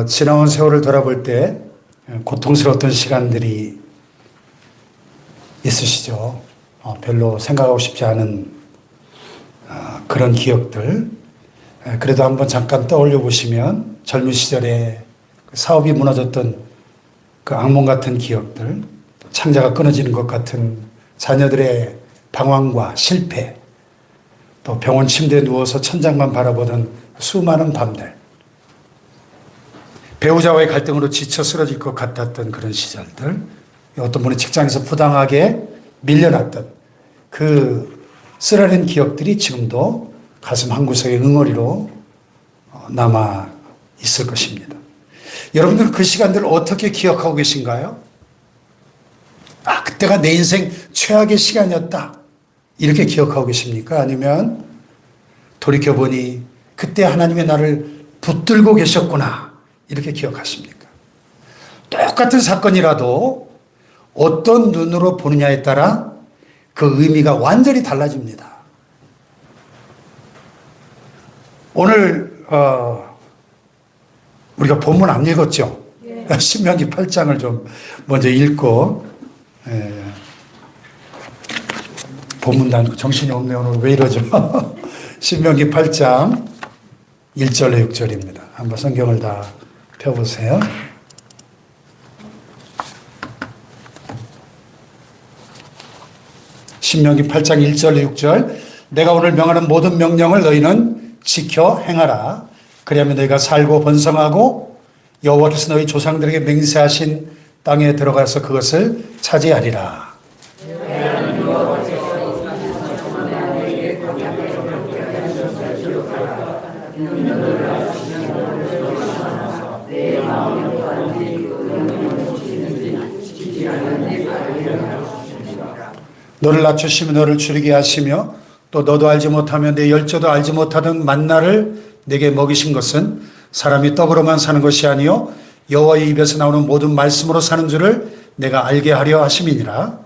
지나온 세월을 돌아볼 때 고통스러웠던 시간들이 있으시죠. 별로 생각하고 싶지 않은 그런 기억들. 그래도 한번 잠깐 떠올려 보시면 젊은 시절에 사업이 무너졌던 그 악몽 같은 기억들, 창자가 끊어지는 것 같은 자녀들의 방황과 실패, 또 병원 침대에 누워서 천장만 바라보던 수많은 밤들, 배우자와의 갈등으로 지쳐 쓰러질 것 같았던 그런 시절들, 어떤 분이 직장에서 부당하게 밀려났던 그 쓰라린 기억들이 지금도 가슴 한구석에 응어리로 남아 있을 것입니다. 여러분들 그 시간들을 어떻게 기억하고 계신가요? 그때가 내 인생 최악의 시간이었다, 이렇게 기억하고 계십니까? 아니면 돌이켜보니 그때 하나님이 나를 붙들고 계셨구나, 이렇게 기억하십니까? 똑같은 사건이라도 어떤 눈으로 보느냐에 따라 그 의미가 완전히 달라집니다. 오늘 우리가 본문 안 읽었죠? 네. 신명기 8장을 좀 먼저 읽고, 본문도 안 읽고 정신이 없네 오늘. 왜 이러죠? 신명기 8장 1절로 6절입니다. 한번 성경을 다 펴보세요. 신명기 8장 1절 6절. 내가 오늘 명하는 모든 명령을 너희는 지켜 행하라. 그리하면 너희가 살고 번성하고 여호와께서 너희 조상들에게 맹세하신 땅에 들어가서 그것을 차지하리라. 너를 낮추시며 너를 줄이게 하시며 또 너도 알지 못하며 내 열조도 알지 못하던 만나를 내게 먹이신 것은 사람이 떡으로만 사는 것이 아니요 여호와의 입에서 나오는 모든 말씀으로 사는 줄을 내가 알게 하려 하심이니라.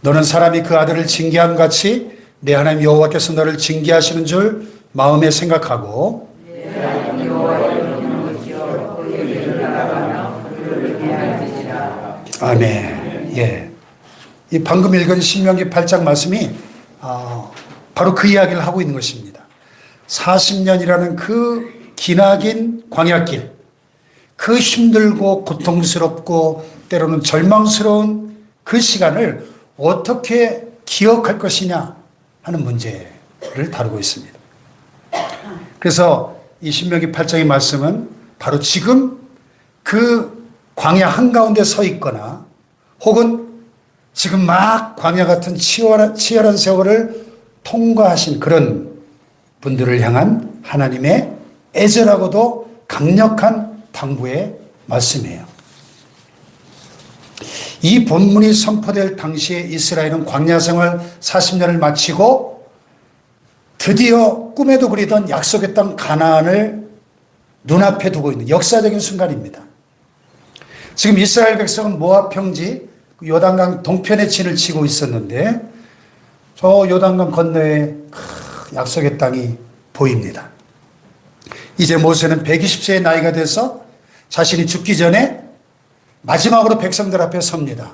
너는 사람이 그 아들을 징계함 같이 내 하나님 여호와께서 너를 징계하시는 줄 마음에 생각하고, 아멘. 예. 이 방금 읽은 신명기 8장 말씀이 바로 그 이야기를 하고 있는 것입니다. 40년이라는 그 기나긴 광야길, 그 힘들고 고통스럽고 때로는 절망스러운 그 시간을 어떻게 기억할 것이냐 하는 문제를 다루고 있습니다. 그래서 이 신명기 8장의 말씀은 바로 지금 그 광야 한가운데 서 있거나 혹은 지금 막 광야 같은 치열한 세월을 통과하신 그런 분들을 향한 하나님의 애절하고도 강력한 당부의 말씀이에요. 이 본문이 선포될 당시에 이스라엘은 광야 생활 40년을 마치고 드디어 꿈에도 그리던 약속의 땅 가나안을 눈앞에 두고 있는 역사적인 순간입니다. 지금 이스라엘 백성은 모압 평지 요단강 동편에 진을 치고 있었는데 저 요단강 건너에 약속의 땅이 보입니다. 이제 모세는 120세의 나이가 돼서 자신이 죽기 전에 마지막으로 백성들 앞에 섭니다.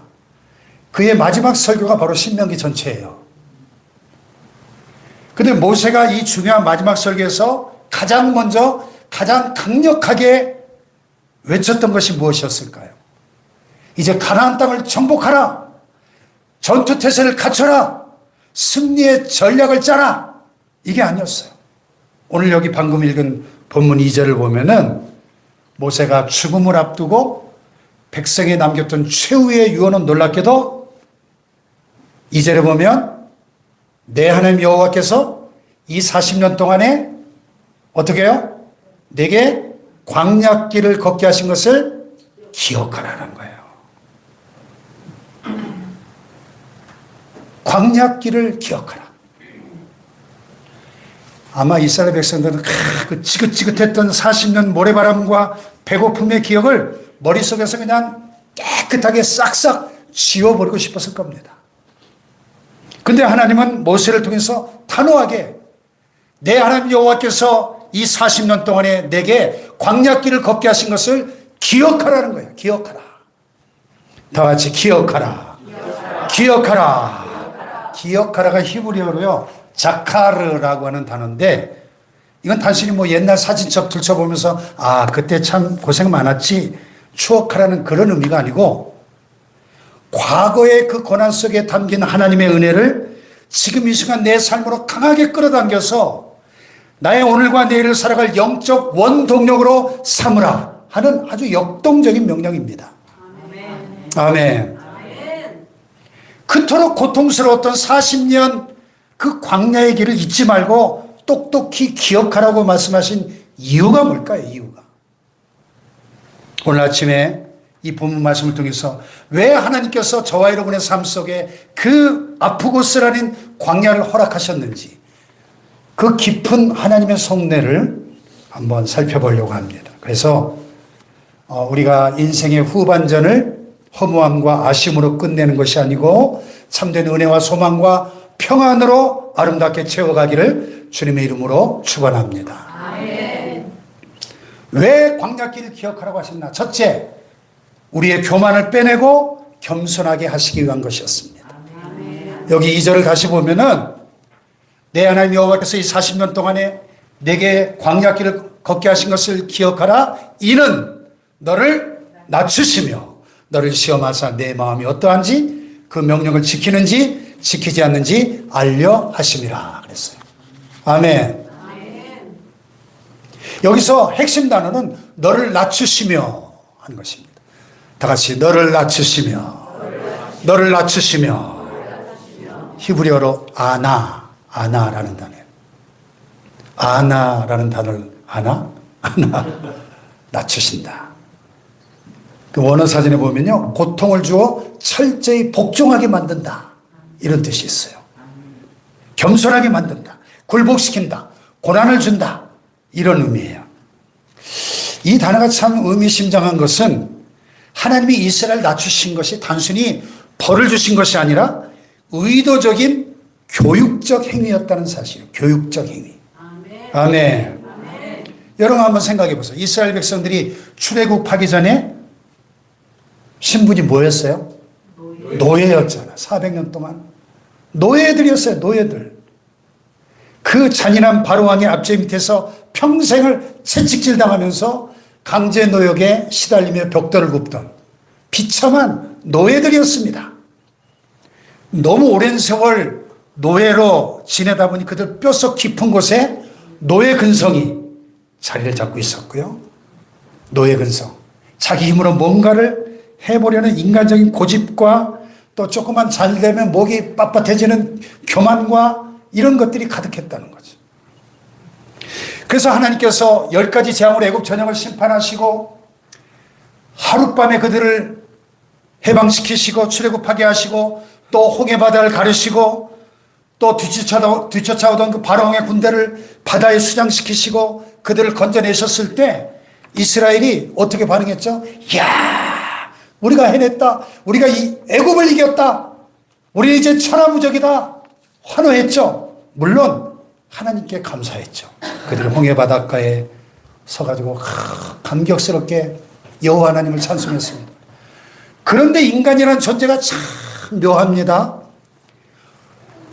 그의 마지막 설교가 바로 신명기 전체예요. 근데 모세가 이 중요한 마지막 설교에서 가장 먼저 가장 강력하게 외쳤던 것이 무엇이었을까요? 이제 가나안 땅을 정복하라. 전투태세를 갖춰라. 승리의 전략을 짜라. 이게 아니었어요. 오늘 여기 방금 읽은 본문 2절을 보면은 모세가 죽음을 앞두고 백성에 남겼던 최후의 유언은 놀랍게도 2절에 보면 내 하나님 여호와께서 이 40년 동안에 어떻게 해요? 내게 광야길을 걷게 하신 것을 기억하라는 거예요. 광야길을 기억하라. 아마 이스라엘 백성들은 그 지긋지긋했던 40년 모래바람과 배고픔의 기억을 머릿속에서 그냥 깨끗하게 싹싹 지워버리고 싶었을 겁니다. 근데 하나님은 모세를 통해서 단호하게 내 하나님 여호와께서 이 40년 동안에 내게 광야길을 걷게 하신 것을 기억하라는 거예요. 기억하라. 다 같이 기억하라. 기억하라. 기억하라가 히브리어로요, 자카르라고 하는 단어인데, 이건 단순히 뭐 옛날 사진첩 들춰보면서 아 그때 참 고생 많았지 추억하라는 그런 의미가 아니고, 과거의 그 고난 속에 담긴 하나님의 은혜를 지금 이 순간 내 삶으로 강하게 끌어당겨서 나의 오늘과 내일을 살아갈 영적 원동력으로 삼으라 하는 아주 역동적인 명령입니다. 아멘. 아멘. 그토록 고통스러웠던 40년 그 광야의 길을 잊지 말고 똑똑히 기억하라고 말씀하신 이유가 뭘까요? 이유가. 오늘 아침에 이 본문 말씀을 통해서 왜 하나님께서 저와 여러분의 삶 속에 그 아프고 쓰라린 광야를 허락하셨는지, 그 깊은 하나님의 속내를 한번 살펴보려고 합니다. 그래서 우리가 인생의 후반전을 허무함과 아쉬움으로 끝내는 것이 아니고 참된 은혜와 소망과 평안으로 아름답게 채워가기를 주님의 이름으로 축원합니다. 아멘. 왜 광야길을 기억하라고 하셨나? 첫째, 우리의 교만을 빼내고 겸손하게 하시기 위한 것이었습니다. 아멘. 여기 2절을 다시 보면은 내 하나님 여호와께서 이 40년 동안에 내게 광야길을 걷게 하신 것을 기억하라. 이는 너를 낮추시며 너를 시험하사 내 마음이 어떠한지 그 명령을 지키는지 지키지 않는지 알려 하심이라 그랬어요. 아멘. 아멘. 여기서 핵심 단어는 너를 낮추시며 하는 것입니다. 다 같이 너를 낮추시며 너를 낮추시며. 히브리어로 아나라는 단어예요. 아나라는 단어를 아나 낮추신다. 그 원어 사전에 보면요, 고통을 주어 철저히 복종하게 만든다 이런 뜻이 있어요. 겸손하게 만든다, 굴복시킨다, 고난을 준다 이런 의미예요. 이 단어가 참 의미심장한 것은 하나님이 이스라엘을 낮추신 것이 단순히 벌을 주신 것이 아니라 의도적인 교육적 행위였다는 사실이에요. 교육적 행위. 아멘. 아멘. 아멘. 여러분 한번 생각해 보세요. 이스라엘 백성들이 출애굽하기 전에 신분이 뭐였어요? 노예였잖아. 400년 동안 노예들이었어요. 노예들. 그 잔인한 바로왕의 압제 밑에서 평생을 채찍질 당하면서 강제 노역에 시달리며 벽돌을 굽던 비참한 노예들이었습니다. 너무 오랜 세월 노예로 지내다 보니 그들 뼛속 깊은 곳에 노예 근성이 자리를 잡고 있었고요. 노예 근성. 자기 힘으로 뭔가를 해보려는 인간적인 고집과 또 조금만 잘 되면 목이 빳빳해지는 교만과 이런 것들이 가득했다는 거죠. 그래서 하나님께서 10가지 재앙으로 애굽 전역을 심판하시고 하룻밤에 그들을 해방시키시고 출애굽하게 하시고 또 홍해 바다를 가르시고 또 뒤쫓아오던 그 바로왕의 군대를 바다에 수장시키시고 그들을 건져내셨을 때 이스라엘이 어떻게 반응했죠? 이야, 우리가 해냈다. 우리가 이 애굽을 이겼다. 우리 이제 천하무적이다. 환호했죠. 물론 하나님께 감사했죠. 그들이 홍해 바닷가에 서가지고 감격스럽게 여호와 하나님을 찬송했습니다. 그런데 인간이라는 존재가 참 묘합니다.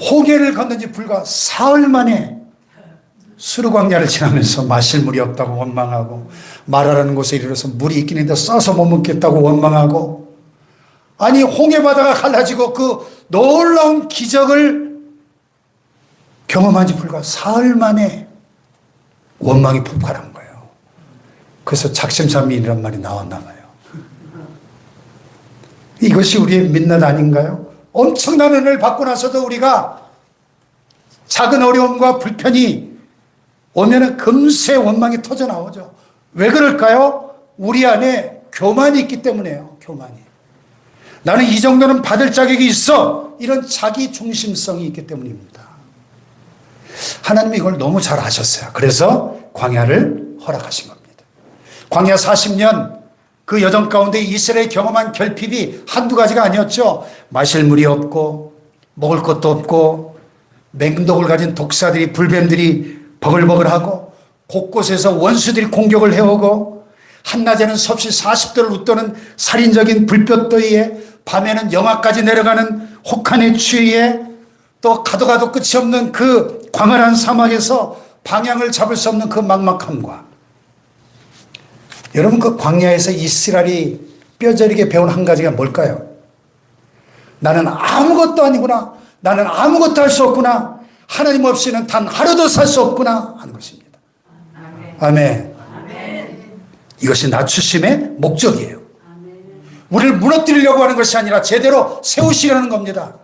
홍해를 건넌 지 불과 사흘 만에 수르광야를 지나면서 마실 물이 없다고 원망하고 마라라는 곳에 이르러서 물이 있긴 있는데 써서 못 먹겠다고 원망하고, 아니 홍해 바다가 갈라지고 그 놀라운 기적을 경험한 지 불과 사흘 만에 원망이 폭발한 거예요. 그래서 작심삼일이란 말이 나왔나 봐요. 이것이 우리의 민낯 아닌가요? 엄청난 은혜를 받고 나서도 우리가 작은 어려움과 불편이 오면은 금세 원망이 터져 나오죠. 왜 그럴까요? 우리 안에 교만이 있기 때문에요. 교만이. 나는 이 정도는 받을 자격이 있어. 이런 자기 중심성이 있기 때문입니다. 하나님이 이걸 너무 잘 아셨어요. 그래서 광야를 허락하신 겁니다. 광야 40년 그 여정 가운데 이스라엘이 경험한 결핍이 한두 가지가 아니었죠. 마실 물이 없고 먹을 것도 없고 맹독을 가진 독사들이 불뱀들이 버글버글하고 곳곳에서 원수들이 공격을 해오고 한낮에는 섭씨 40도를 웃도는 살인적인 불볕더위에 밤에는 영하까지 내려가는 혹한의 추위에 또 가도 끝이 없는 그 광활한 사막에서 방향을 잡을 수 없는 그 막막함과 여러분 그 광야에서 이스라엘이 뼈저리게 배운 한 가지가 뭘까요? 나는 아무것도 아니구나. 나는 아무것도 할 수 없구나. 하나님 없이는 단 하루도 살 수 없구나 하는 것입니다. 아멘. 이것이 낮추심의 목적이에요. 우리를 무너뜨리려고 하는 것이 아니라 제대로 세우시려는 겁니다.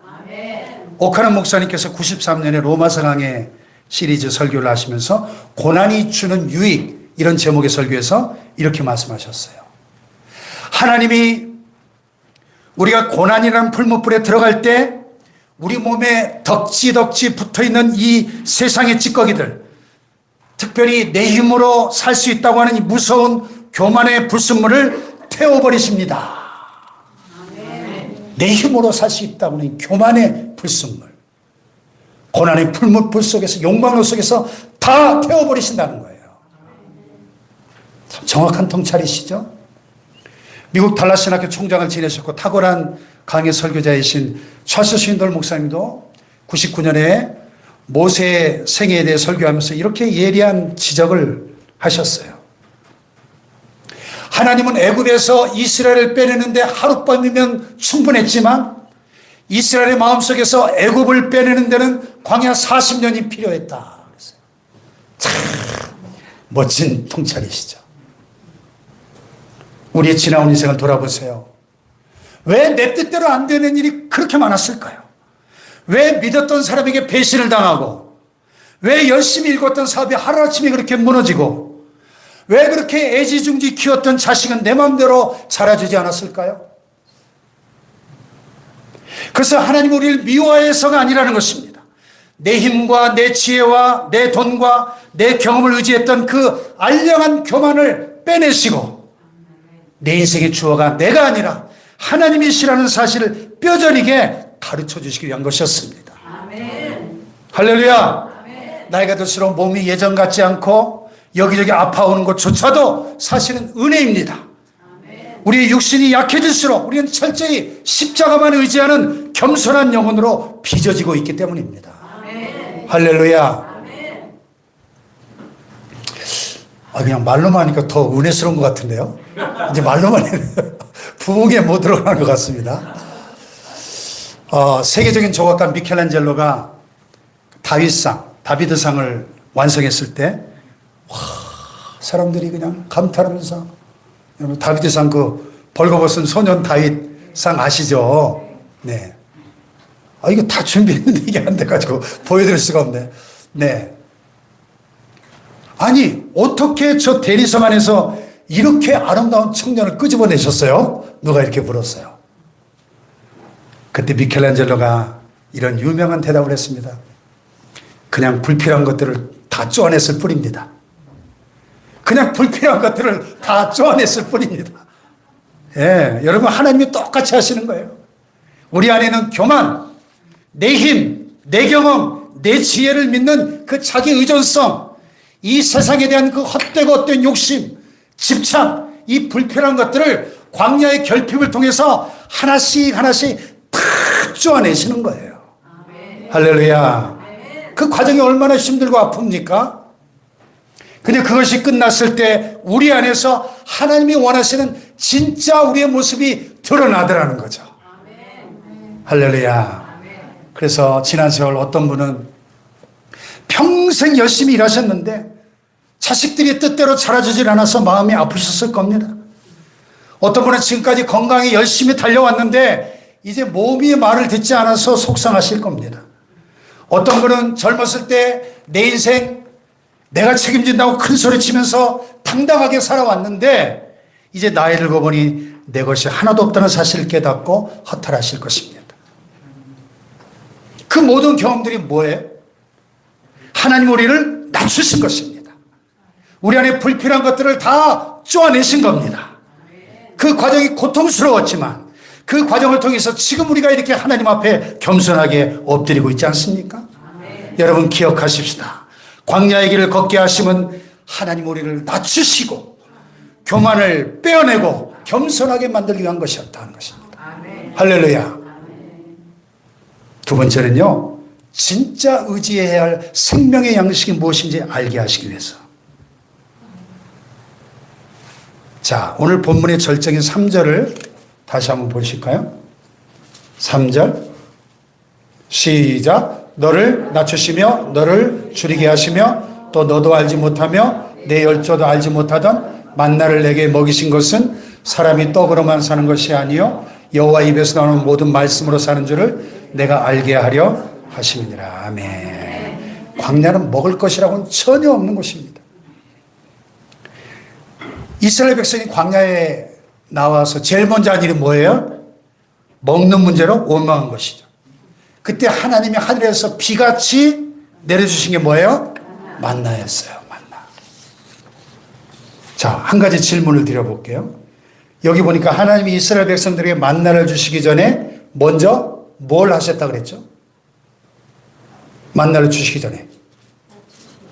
오카는 목사님께서 93년에 로마서 강해 시리즈 설교를 하시면서 고난이 주는 유익 이런 제목의 설교에서 이렇게 말씀하셨어요. 하나님이 우리가 고난이라는 풀무불에 들어갈 때 우리 몸에 덕지덕지 붙어있는 이 세상의 찌꺼기들, 특별히 내 힘으로 살 수 있다고 하는 이 무서운 교만의 불순물을 태워버리십니다. 내 힘으로 살 수 있다고 하는 교만의 불순물, 고난의 풀무불 속에서, 용광로 속에서 다 태워버리신다는 거예요. 참 정확한 통찰이시죠? 미국 달라스신학교 총장을 지내셨고 탁월한 강의 설교자이신 찰스 쉰돌 목사님도 99년에 모세의 생애에 대해 설교하면서 이렇게 예리한 지적을 하셨어요. 하나님은 애굽에서 이스라엘을 빼내는데 하룻밤이면 충분했지만 이스라엘의 마음속에서 애굽을 빼내는 데는 광야 40년이 필요했다. 참 멋진 통찰이시죠. 우리의 지나온 인생을 돌아보세요. 왜 내 뜻대로 안 되는 일이 그렇게 많았을까요? 왜 믿었던 사람에게 배신을 당하고, 왜 열심히 읽었던 사업이 하루아침에 그렇게 무너지고, 왜 그렇게 애지중지 키웠던 자식은 내 마음대로 자라주지 않았을까요? 그래서 하나님은 우리를 미워해서가 아니라는 것입니다. 내 힘과 내 지혜와 내 돈과 내 경험을 의지했던 그 알량한 교만을 빼내시고 내 인생의 주어가 내가 아니라 하나님이시라는 사실을 뼈저리게 가르쳐 주시기 위한 것이었습니다. 아멘. 할렐루야. 아멘. 나이가 들수록 몸이 예전 같지 않고 여기저기 아파오는 것조차도 사실은 은혜입니다. 아멘. 우리의 육신이 약해질수록 우리는 철저히 십자가만 의지하는 겸손한 영혼으로 빚어지고 있기 때문입니다. 아멘. 할렐루야. 아멘. 그냥 말로만 하니까 더 은혜스러운 것 같은데요. 이제 말로만 해도 부흥에 못 들어가는 것 같습니다. 세계적인 조각가 미켈란젤로가 다비드상을 완성했을 때, 사람들이 그냥 감탄하면서, 다비드상 그 벌거벗은 소년 다윗상 아시죠? 네. 이거 다 준비했는데 이게 안 돼가지고 보여드릴 수가 없네. 네. 아니, 어떻게 저 대리석 안에서 이렇게 아름다운 청년을 끄집어내셨어요? 누가 이렇게 물었어요. 그때 미켈란젤로가 이런 유명한 대답을 했습니다. 그냥 불필요한 것들을 다 쪼아냈을 뿐입니다. 그냥 불필요한 것들을 다 쪼아냈을 뿐입니다. 예, 여러분 하나님이 똑같이 하시는 거예요. 우리 안에는 교만, 내 힘, 내 경험, 내 지혜를 믿는 그 자기 의존성, 이 세상에 대한 그 헛되고 헛된 욕심, 집착, 이 불필요한 것들을 광야의 결핍을 통해서 하나씩 다 쪼아내시는 거예요. 아멘. 할렐루야. 아멘. 그 과정이 얼마나 힘들고 아픕니까? 근데 그것이 끝났을 때 우리 안에서 하나님이 원하시는 진짜 우리의 모습이 드러나더라는 거죠. 아멘. 할렐루야. 아멘. 그래서 지난 세월 어떤 분은 평생 열심히 일하셨는데 자식들이 뜻대로 자라주질 않아서 마음이 아프셨을 겁니다. 어떤 분은 지금까지 건강히 열심히 달려왔는데 이제 몸이 말을 듣지 않아서 속상하실 겁니다. 어떤 분은 젊었을 때 내 인생 내가 책임진다고 큰 소리 치면서 당당하게 살아왔는데 이제 나이를 먹으니 내 것이 하나도 없다는 사실을 깨닫고 허탈하실 것입니다. 그 모든 경험들이 뭐예요? 하나님 우리를 낮추신 것입니다. 우리 안에 불필요한 것들을 다 쪼아내신 겁니다. 그 과정이 고통스러웠지만 그 과정을 통해서 지금 우리가 이렇게 하나님 앞에 겸손하게 엎드리고 있지 않습니까? 여러분 기억하십시다. 광야의 길을 걷게 하시면 하나님 우리를 낮추시고 교만을 빼어내고 겸손하게 만들기 위한 것이었다는 것입니다. 할렐루야. 두 번째는요, 진짜 의지해야 할 생명의 양식이 무엇인지 알게 하시기 위해서. 자, 오늘 본문의 절정인 3절을 다시 한번 보실까요? 3절 시작. 너를 낮추시며 너를 줄이게 하시며 또 너도 알지 못하며 내 열조도 알지 못하던 만나를 내게 먹이신 것은 사람이 떡으로만 사는 것이 아니요 여호와 입에서 나오는 모든 말씀으로 사는 줄을 내가 알게 하려 하심이니라. 아멘. 광야는 먹을 것이라고는 전혀 없는 곳입니다. 이스라엘 백성이 광야에 나와서 제일 먼저 한 일이 뭐예요? 먹는 문제로 원망한 것이죠. 그때 하나님이 하늘에서 비같이 내려주신 게 뭐예요? 만나였어요. 만나. 자, 한 가지 질문을 드려볼게요. 여기 보니까 하나님이 이스라엘 백성들에게 만나를 주시기 전에 먼저 뭘 하셨다 그랬죠? 만나를 주시기 전에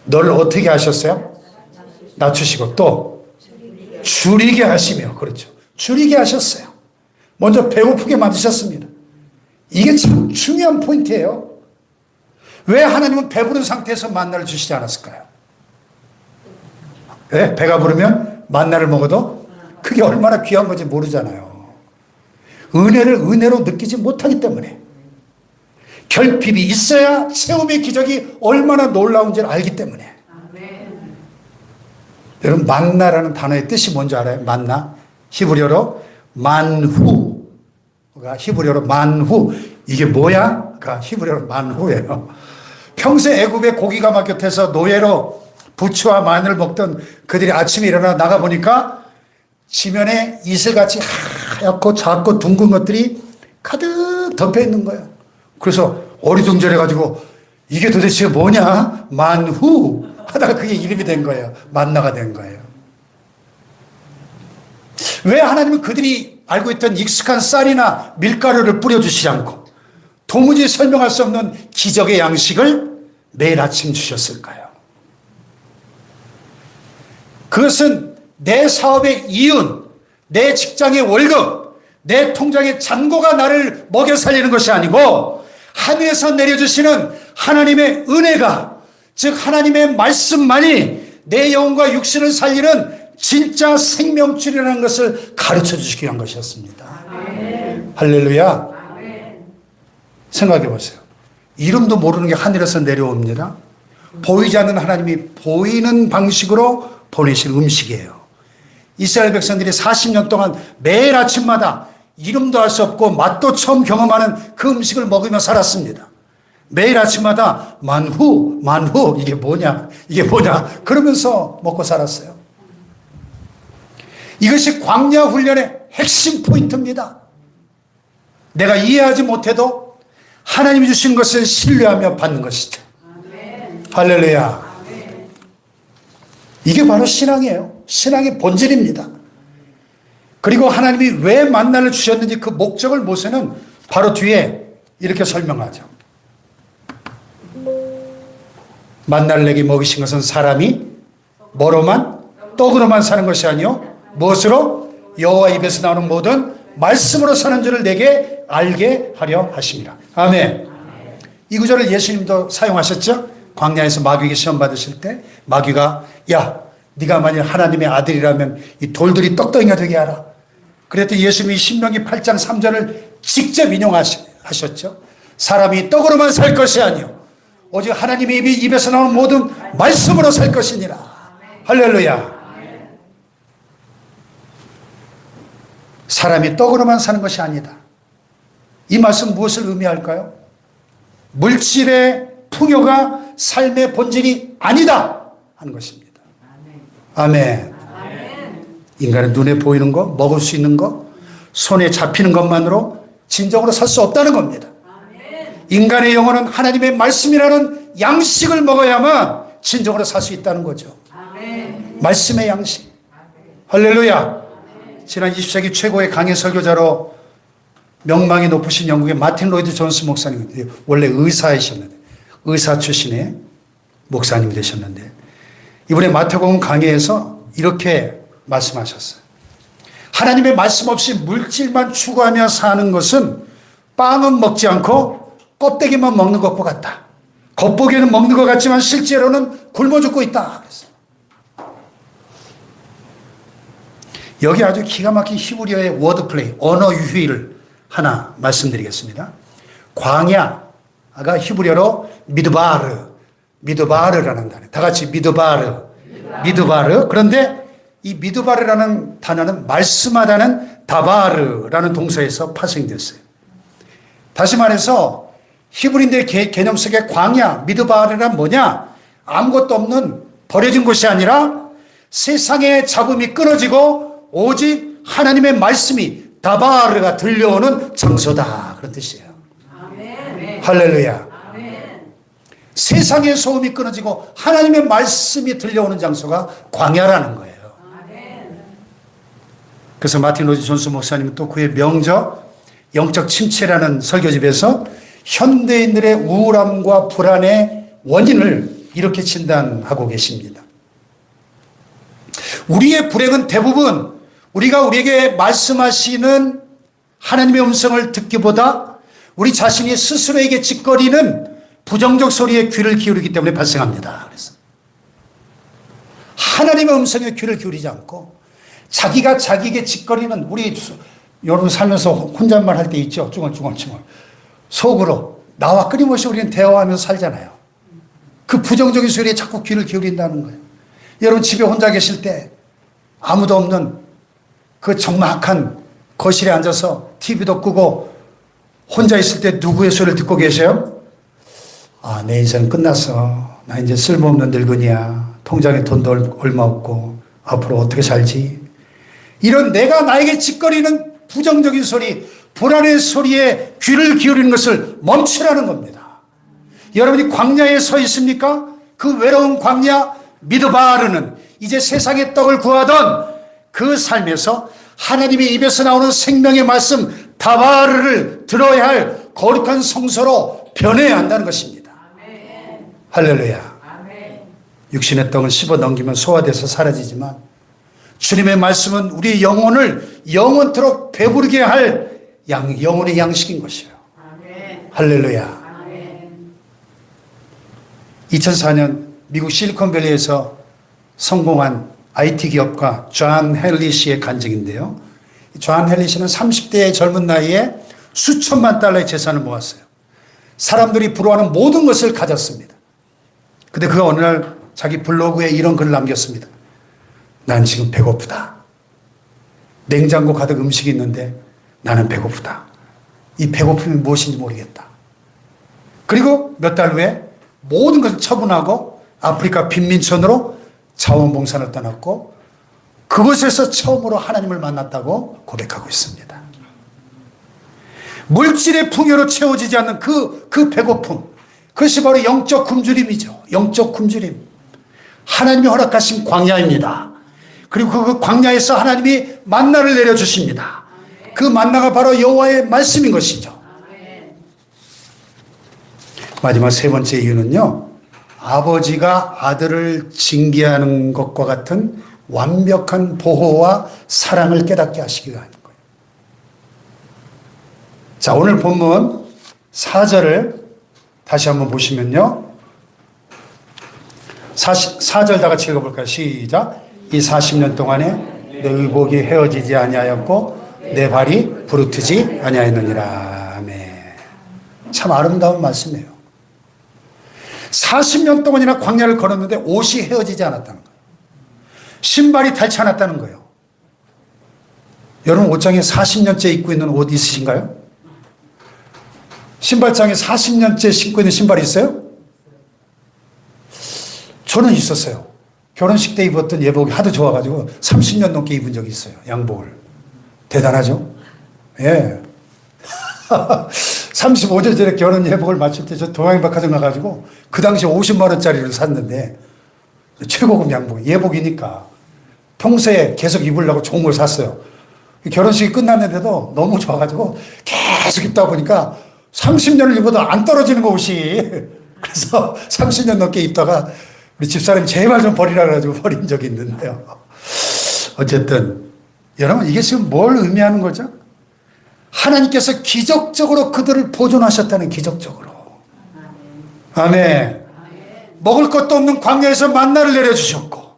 너를 어떻게 하셨어요? 낮추시고 또 줄이게 하시며, 그렇죠, 줄이게 하셨어요. 먼저 배고프게 만드셨습니다. 이게 참 중요한 포인트예요. 왜 하나님은 배부른 상태에서 만나를 주시지 않았을까요? 왜? 배가 부르면 만나를 먹어도 그게 얼마나 귀한 건지 모르잖아요. 은혜를 은혜로 느끼지 못하기 때문에. 결핍이 있어야 체험의 기적이 얼마나 놀라운지를 알기 때문에. 여러분, 만나라는 단어의 뜻이 뭔지 알아요? 만나. 히브리어로 만후. 히브리어로 만후. 이게 뭐야? 히브리어로 만후예요. 평소 애굽에 고기가 막혀서 노예로 부추와 마늘 먹던 그들이 아침에 일어나 나가보니까 지면에 이슬같이 하얗고 작고 둥근 것들이 가득 덮여 있는 거예요. 그래서 어리둥절해가지고 이게 도대체 뭐냐? 만후 하다가 그게 이름이 된 거예요. 만나가 된 거예요. 왜 하나님은 그들이 알고 있던 익숙한 쌀이나 밀가루를 뿌려주시지 않고 도무지 설명할 수 없는 기적의 양식을 매일 아침 주셨을까요? 그것은 내 사업의 이윤, 내 직장의 월급, 내 통장의 잔고가 나를 먹여 살리는 것이 아니고 하늘에서 내려주시는 하나님의 은혜가, 즉 하나님의 말씀만이 내 영혼과 육신을 살리는 진짜 생명줄이라는 것을 가르쳐 주시기 위한 것이었습니다. 아멘. 할렐루야. 아멘. 생각해 보세요. 이름도 모르는 게 하늘에서 내려옵니다. 보이지 않는 하나님이 보이는 방식으로 보내신 음식이에요. 이스라엘 백성들이 40년 동안 매일 아침마다 이름도 알 수 없고 맛도 처음 경험하는 그 음식을 먹으며 살았습니다. 매일 아침마다 만후, 만후, 이게 뭐냐, 이게 뭐냐, 그러면서 먹고 살았어요. 이것이 광야 훈련의 핵심 포인트입니다. 내가 이해하지 못해도 하나님이 주신 것을 신뢰하며 받는 것이죠. 아멘. 할렐루야. 아멘. 이게 바로 신앙이에요. 신앙의 본질입니다. 그리고 하나님이 왜 만나를 주셨는지 그 목적을 모세는 바로 뒤에 이렇게 설명하죠. 만나를 내게 먹이신 것은 사람이 뭐로만, 떡으로만 사는 것이 아니요 무엇으로? 여호와 입에서 나오는 모든 말씀으로 사는 줄을 내게 알게 하려 하심이라. 아멘. 이 구절을 예수님도 사용하셨죠? 광야에서 마귀에게 시험 받으실 때 마귀가 야, 네가 만일 하나님의 아들이라면 이 돌들이 떡덩이가 되게 하라. 그랬더니 예수님이 신명기 8장 3절을 직접 인용하셨죠. 사람이 떡으로만 살 것이 아니요 오직 하나님의 입에서 나오는 모든 말씀으로 살 것이니라. 할렐루야. 사람이 떡으로만 사는 것이 아니다. 이 말씀 무엇을 의미할까요? 물질의 풍요가 삶의 본질이 아니다 하는 것입니다. 아멘. 인간의 눈에 보이는 것, 먹을 수 있는 것, 손에 잡히는 것만으로 진정으로 살 수 없다는 겁니다. 인간의 영혼은 하나님의 말씀이라는 양식을 먹어야만 진정으로 살 수 있다는 거죠. 말씀의 양식. 할렐루야. 지난 20세기 최고의 강해 설교자로 명망이 높으신 영국의 마틴 로이드 존스 목사님, 원래 의사이셨는데, 의사 출신의 목사님이 되셨는데, 이번에 마태복음 강해에서 이렇게 말씀하셨어요. 하나님의 말씀 없이 물질만 추구하며 사는 것은 빵은 먹지 않고 껍데기만 먹는 것과 같다. 겉보기에는 먹는 것 같지만 실제로는 굶어 죽고 있다. 그랬어요. 여기 아주 기가 막힌 히브리어의 워드플레이, 언어 유희를 하나 말씀드리겠습니다. 광야가 히브리어로 미드바르라는 단어. 다 같이 미드바르. 그런데 이 미드바르라는 단어는 말씀하다는 다바르라는 동사에서 파생됐어요. 다시 말해서 히브리인들의 개념 속의 광야, 미드바르란 뭐냐? 아무것도 없는 버려진 곳이 아니라 세상의 잡음이 끊어지고 오직 하나님의 말씀이 다바르가 들려오는 장소다. 그런 뜻이에요. 아멘. 할렐루야. 아멘. 세상의 소음이 끊어지고 하나님의 말씀이 들려오는 장소가 광야라는 거예요. 아멘. 그래서 마틴 로이드 존스 목사님은 또 그의 명저 영적 침체라는 설교집에서 현대인들의 우울함과 불안의 원인을 이렇게 진단하고 계십니다. 우리의 불행은 대부분 우리가 우리에게 말씀하시는 하나님의 음성을 듣기보다 우리 자신이 스스로에게 짓거리는 부정적 소리에 귀를 기울이기 때문에 발생합니다. 그래서 하나님의 음성에 귀를 기울이지 않고 자기가 자기에게 짓거리는, 우리 여러분 살면서 혼잣말 할 때 있죠. 쭈글쭈글 속으로 나와 끊임없이 우리는 대화하면서 살잖아요. 그 부정적인 소리에 자꾸 귀를 기울인다는 거예요. 여러분 집에 혼자 계실 때 아무도 없는 그 적막한 거실에 앉아서 TV도 끄고 혼자 있을 때 누구의 소리를 듣고 계세요? 아, 내 인생 끝났어. 나 이제 쓸모없는 늙은이야. 통장에 돈도 얼마 없고 앞으로 어떻게 살지? 이런 내가 나에게 짓거리는 부정적인 소리, 불안의 소리에 귀를 기울이는 것을 멈추라는 겁니다. 여러분이 광야에 서 있습니까? 그 외로운 광야 미드바르는 이제 세상의 떡을 구하던 그 삶에서 하나님의 입에서 나오는 생명의 말씀 다바르를 들어야 할 거룩한 성소로 변해야 한다는 것입니다. 아멘. 할렐루야. 아멘. 육신의 떡은 씹어 넘기면 소화돼서 사라지지만 주님의 말씀은 우리 영혼을 영원토록 배부르게 할 영혼의 양식인 것이에요. 아멘. 할렐루야. 아멘. 2004년 미국 실리콘밸리에서 성공한 IT 기업가 존 헬리시의 간증인데요. 존 헬리시는 30대의 젊은 나이에 수천만 달러의 재산을 모았어요. 사람들이 부러워하는 모든 것을 가졌습니다. 근데 그가 어느 날 자기 블로그에 이런 글을 남겼습니다. 난 지금 배고프다. 냉장고 가득 음식이 있는데 나는 배고프다. 이 배고픔이 무엇인지 모르겠다. 그리고 몇 달 후에 모든 것을 처분하고 아프리카 빈민촌으로 자원봉사를 떠났고 그곳에서 처음으로 하나님을 만났다고 고백하고 있습니다. 물질의 풍요로 채워지지 않는 그 배고픔, 그것이 바로 영적 굶주림이죠. 영적 굶주림. 하나님이 허락하신 광야입니다. 그리고 그 광야에서 하나님이 만나를 내려주십니다. 그 만나가 바로 여호와의 말씀인 것이죠. 마지막 세 번째 이유는요, 아버지가 아들을 징계하는 것과 같은 완벽한 보호와 사랑을 깨닫게 하시기 위한 거예요. 자, 오늘 본문 4절을 다시 한번 보시면요. 4절 다 같이 읽어볼까요? 시작. 이 40년 동안에 내 의복이 헤어지지 아니하였고 내 발이 부르트지 아니하였느니라. 아멘. 참 아름다운 말씀이에요. 40년 동안이나 광야를 걸었는데 옷이 헤어지지 않았다는 거예요. 신발이 닳지 않았다는 거예요. 여러분 옷장에 40년째 입고 있는 옷 있으신가요? 신발장에 40년째 신고 있는 신발이 있어요? 저는 있었어요. 결혼식 때 입었던 예복이 하도 좋아가지고 30년 넘게 입은 적이 있어요. 양복을. 대단하죠? 예. 35년 전에 결혼 예복을 맞출 때 저 동양백화점 가가지고 그 당시에 50만 원짜리를 샀는데 최고급 양복, 예복이니까 평소에 계속 입으려고 좋은 걸 샀어요. 결혼식이 끝났는데도 너무 좋아가지고 계속 입다 보니까 30년을 입어도 안 떨어지는 거 옷이. 그래서 30년 넘게 입다가 우리 집사람이 제발 좀 버리라 그래가지고 버린 적이 있는데요. 어쨌든 여러분 이게 지금 뭘 의미하는 거죠? 하나님께서 기적적으로 그들을 보존하셨다는, 기적적으로. 아멘. 먹을 것도 없는 광야에서 만나를 내려주셨고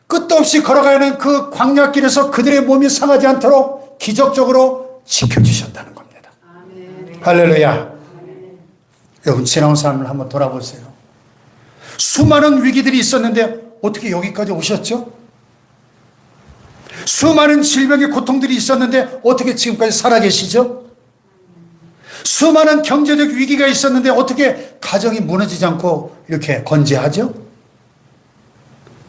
끝도 없이 걸어가야 하는 그 광야길에서 그들의 몸이 상하지 않도록 기적적으로 지켜주셨다는 겁니다. 할렐루야. 여러분 지나온 삶을 한번 돌아보세요. 수많은 위기들이 있었는데 어떻게 여기까지 오셨죠? 수많은 질병의 고통들이 있었는데 어떻게 지금까지 살아계시죠? 수많은 경제적 위기가 있었는데 어떻게 가정이 무너지지 않고 이렇게 건재하죠?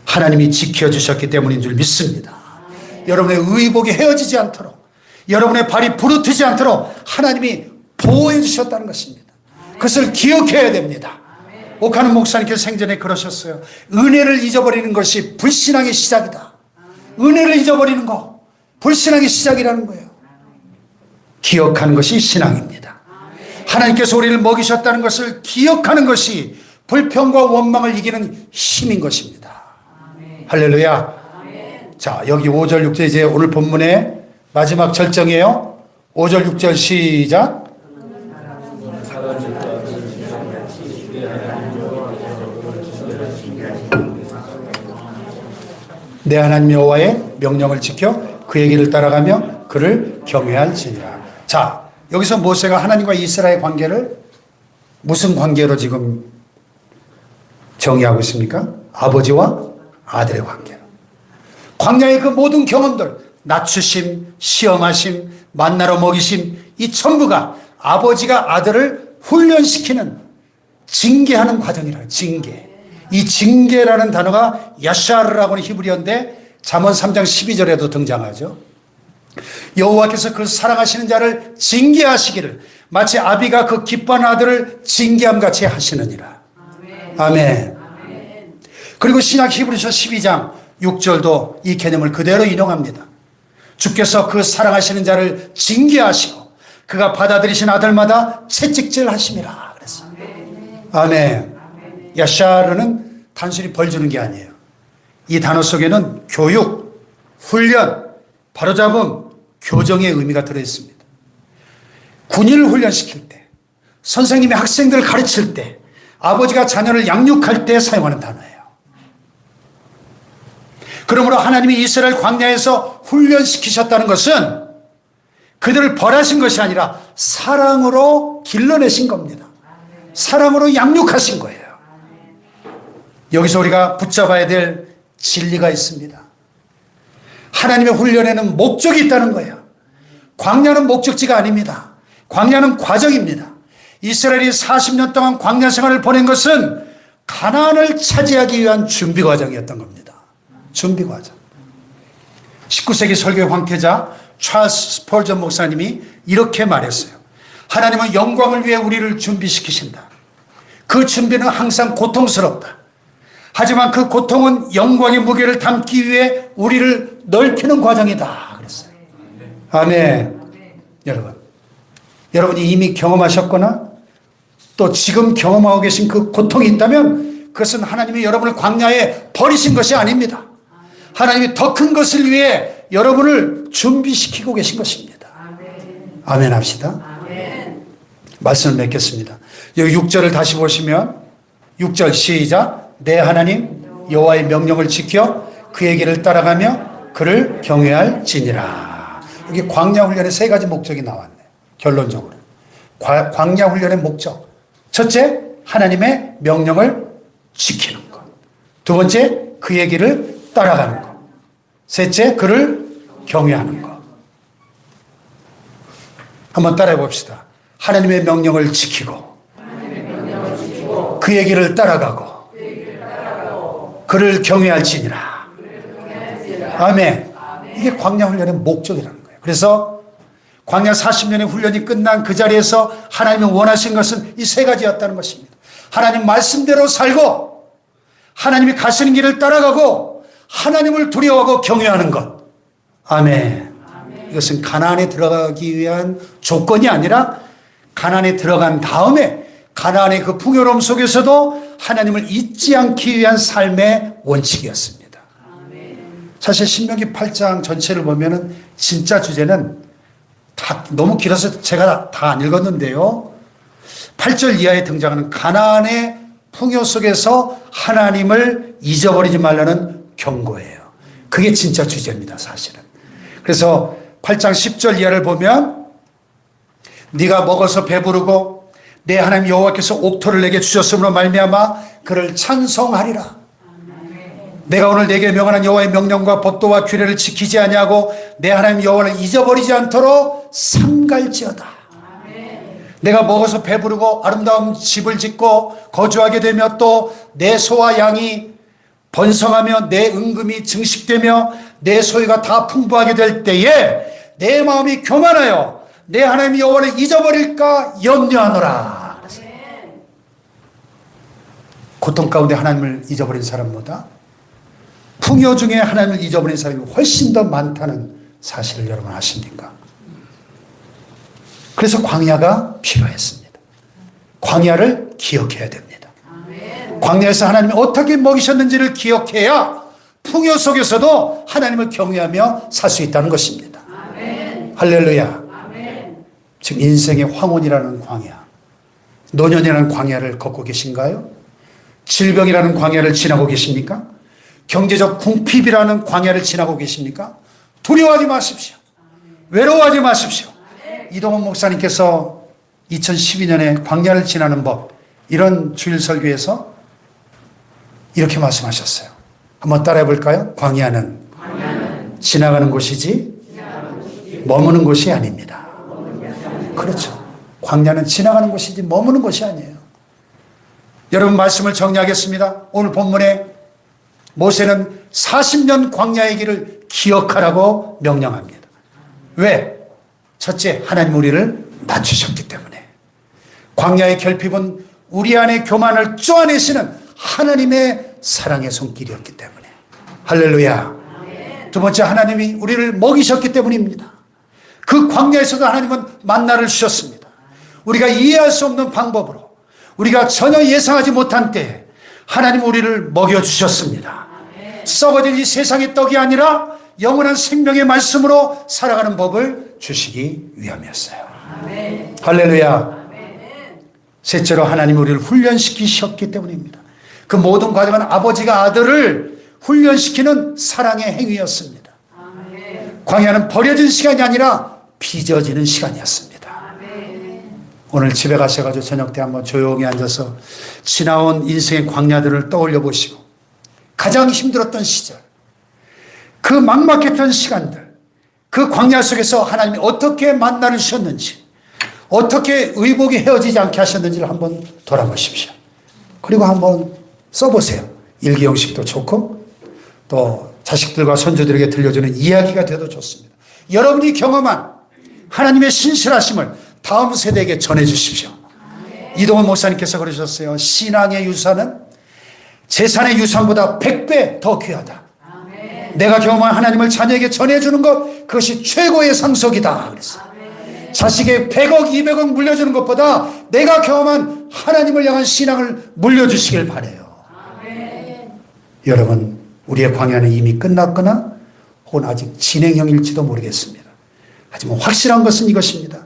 하나님이 지켜주셨기 때문인 줄 믿습니다. 여러분의 의복이 헤어지지 않도록, 여러분의 발이 부르트지 않도록 하나님이 보호해 주셨다는 것입니다. 그것을 기억해야 됩니다. 옥하는 목사님께서 생전에 그러셨어요. 은혜를 잊어버리는 것이 불신앙의 시작이다. 은혜를 잊어버리는 거 불신앙의 시작이라는 거예요. 기억하는 것이 신앙입니다. 하나님께서 우리를 먹이셨다는 것을 기억하는 것이 불평과 원망을 이기는 힘인 것입니다. 할렐루야. 자, 여기 5절 6절 이제 오늘 본문의 마지막 절정이에요. 5절 6절 시작. 내 하나님 여호와의 명령을 지켜 그의 길을 따라가며 그를 경외할지니라. 자, 여기서 모세가 하나님과 이스라엘 관계를 무슨 관계로 지금 정의하고 있습니까? 아버지와 아들의 관계로. 광야의 그 모든 경험들, 낮추심, 시험하심, 만나러 먹이심, 이 전부가 아버지가 아들을 훈련시키는, 징계하는 과정이라. 징계. 이 징계라는 단어가 야샤르라고 하는 히브리어인데 잠언 3장 12절에도 등장하죠. 여호와께서 그 사랑하시는 자를 징계하시기를 마치 아비가 그 기뻐하는 아들을 징계함 같이 하시느니라. 아멘. 그리고 신약 히브리서 12장 6절도 이 개념을 그대로 인용합니다. 주께서 그 사랑하시는 자를 징계하시고 그가 받아들이신 아들마다 채찍질 하심이라 그랬어요. 아멘. 야샤르는 단순히 벌 주는 게 아니에요. 이 단어 속에는 교육, 훈련, 바로잡음, 교정의 의미가 들어있습니다. 군인을 훈련시킬 때, 선생님이 학생들을 가르칠 때, 아버지가 자녀를 양육할 때 사용하는 단어예요. 그러므로 하나님이 이스라엘 광야에서 훈련시키셨다는 것은 그들을 벌하신 것이 아니라 사랑으로 길러내신 겁니다. 사랑으로 양육하신 거예요. 여기서 우리가 붙잡아야 될 진리가 있습니다. 하나님의 훈련에는 목적이 있다는 거예요. 광야는 목적지가 아닙니다. 광야는 과정입니다. 이스라엘이 40년 동안 광야 생활을 보낸 것은 가나안을 차지하기 위한 준비 과정이었던 겁니다. 준비 과정. 19세기 설교의 황태자 찰스 스펄전 목사님이 이렇게 말했어요. 하나님은 영광을 위해 우리를 준비시키신다. 그 준비는 항상 고통스럽다. 하지만 그 고통은 영광의 무게를 담기 위해 우리를 넓히는 과정이다. 그랬어요. 아멘. 여러분이 이미 경험하셨거나 또 지금 경험하고 계신 그 고통이 있다면 그것은 하나님이 여러분을 광야에 버리신 것이 아닙니다. 하나님이 더 큰 것을 위해 여러분을 준비시키고 계신 것입니다. 아멘 합시다. 말씀을 맺겠습니다. 여기 6절을 다시 보시면 6절 시작. 내 하나님 여호와의 명령을 지켜 그의 길을 따라가며 그를 경외할지니라. 여기 광야 훈련의 세 가지 목적이 나왔네요. 결론적으로 광야 훈련의 목적, 첫째 하나님의 명령을 지키는 것, 두 번째 그의 길을 따라가는 것, 셋째 그를 경외하는 것. 한번 따라해 봅시다. 하나님의 명령을 지키고 그의 길을 따라가고 그를 경외할지니라. 아멘. 이게 광야 훈련의 목적이라는 거예요. 그래서 광야 40년의 훈련이 끝난 그 자리에서 하나님이 원하신 것은 이 세 가지였다는 것입니다. 하나님 말씀대로 살고 하나님이 가시는 길을 따라가고 하나님을 두려워하고 경외하는 것. 아멘. 이것은 가나안에 들어가기 위한 조건이 아니라 가나안에 들어간 다음에 가나안의 그 풍요로움 속에서도 하나님을 잊지 않기 위한 삶의 원칙이었습니다. 사실 신명기 8장 전체를 보면은 진짜 주제는 다 너무 길어서 제가 다 안 읽었는데요. 8절 이하에 등장하는 가나안의 풍요 속에서 하나님을 잊어버리지 말라는 경고예요. 그게 진짜 주제입니다, 사실은. 그래서 8장 10절 이하를 보면 네가 먹어서 배부르고 내 하나님 여호와께서 옥토를 내게 주셨으므로 말미암아 그를 찬송하리라. 내가 오늘 내게 명하는 여호와의 명령과 법도와 규례를 지키지 아니하고 내 하나님 여호와를 잊어버리지 않도록 삼갈지어다. 내가 먹어서 배부르고 아름다운 집을 짓고 거주하게 되며 또 내 소와 양이 번성하며 내 은금이 증식되며 내 소유가 다 풍부하게 될 때에 내 마음이 교만하여 내 하나님 여호와를 잊어버릴까 염려하노라. 고통 가운데 하나님을 잊어버린 사람보다 풍요 중에 하나님을 잊어버린 사람이 훨씬 더 많다는 사실을 여러분 아십니까? 그래서 광야가 필요했습니다. 광야를 기억해야 됩니다. 광야에서 하나님이 어떻게 먹이셨는지를 기억해야 풍요 속에서도 하나님을 경외하며 살 수 있다는 것입니다. 할렐루야. 지금 인생의 황혼이라는 광야, 노년이라는 광야를 걷고 계신가요? 질병이라는 광야를 지나고 계십니까? 경제적 궁핍이라는 광야를 지나고 계십니까? 두려워하지 마십시오. 외로워하지 마십시오. 이동훈 목사님께서 2012년에 광야를 지나는 법, 이런 주일 설교에서 이렇게 말씀하셨어요. 한번 따라해 볼까요? 광야는 지나가는 곳이지 머무는 곳이 아닙니다. 그렇죠. 광야는 지나가는 곳이지 머무는 곳이 아니에요. 여러분, 말씀을 정리하겠습니다. 오늘 본문에 모세는 40년 광야의 길을 기억하라고 명령합니다. 왜? 첫째, 하나님 우리를 낮추셨기 때문에. 광야의 결핍은 우리 안의 교만을 쪼아내시는 하나님의 사랑의 손길이었기 때문에. 할렐루야. 두 번째, 하나님이 우리를 먹이셨기 때문입니다. 그 광야에서도 하나님은 만나를 주셨습니다. 우리가 이해할 수 없는 방법으로, 우리가 전혀 예상하지 못한 때에 하나님 우리를 먹여주셨습니다. 썩어질 이 세상의 떡이 아니라 영원한 생명의 말씀으로 살아가는 법을 주시기 위함이었어요. 할렐루야. 셋째로, 하나님 우리를 훈련시키셨기 때문입니다. 그 모든 과정은 아버지가 아들을 훈련시키는 사랑의 행위였습니다. 광야는 버려진 시간이 아니라 빚어지는 시간이었습니다. 오늘 집에 가셔가지고 저녁 때 한번 조용히 앉아서 지나온 인생의 광야들을 떠올려 보시고, 가장 힘들었던 시절, 그 막막했던 시간들, 그 광야 속에서 하나님이 어떻게 만나를 주셨는지, 어떻게 의복이 헤어지지 않게 하셨는지를 한번 돌아보십시오. 그리고 한번 써보세요. 일기 형식도 좋고 또 자식들과 손주들에게 들려주는 이야기가 돼도 좋습니다. 여러분이 경험한 하나님의 신실하심을 다음 세대에게 전해주십시오. 이동훈 목사님께서 그러셨어요. 신앙의 유산은 재산의 유산보다 100배 더 귀하다. 내가 경험한 하나님을 자녀에게 전해주는 것, 그것이 최고의 상속이다. 그랬어요. 자식의 100억, 200억 물려주는 것보다 내가 경험한 하나님을 향한 신앙을 물려주시길 바라요. 여러분, 우리의 광야는 이미 끝났거나 혹은 아직 진행형일지도 모르겠습니다. 하지만 확실한 것은 이것입니다.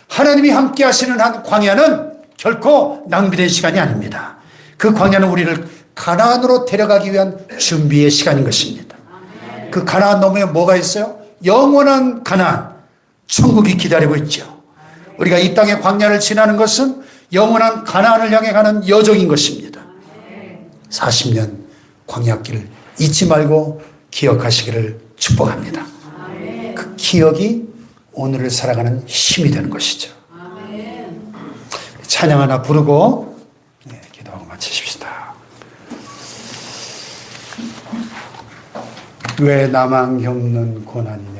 하나님이 함께 하시는 한 광야는 결코 낭비된 시간이 아닙니다. 그 광야는 우리를 가나안으로 데려가기 위한 준비의 시간인 것입니다. 그 가나안 너머에 뭐가 있어요? 영원한 가나안, 천국이 기다리고 있죠. 우리가 이 땅의 광야를 지나는 것은 영원한 가나안을 향해 가는 여정인 것입니다. 40년 광야길을 잊지 말고 기억하시기를 축복합니다. 그 기억이 오늘을 살아가는 힘이 되는 것이죠. 찬양 하나 부르고 기도하고 마치십시다. 왜 나만 겪는 고난이냐,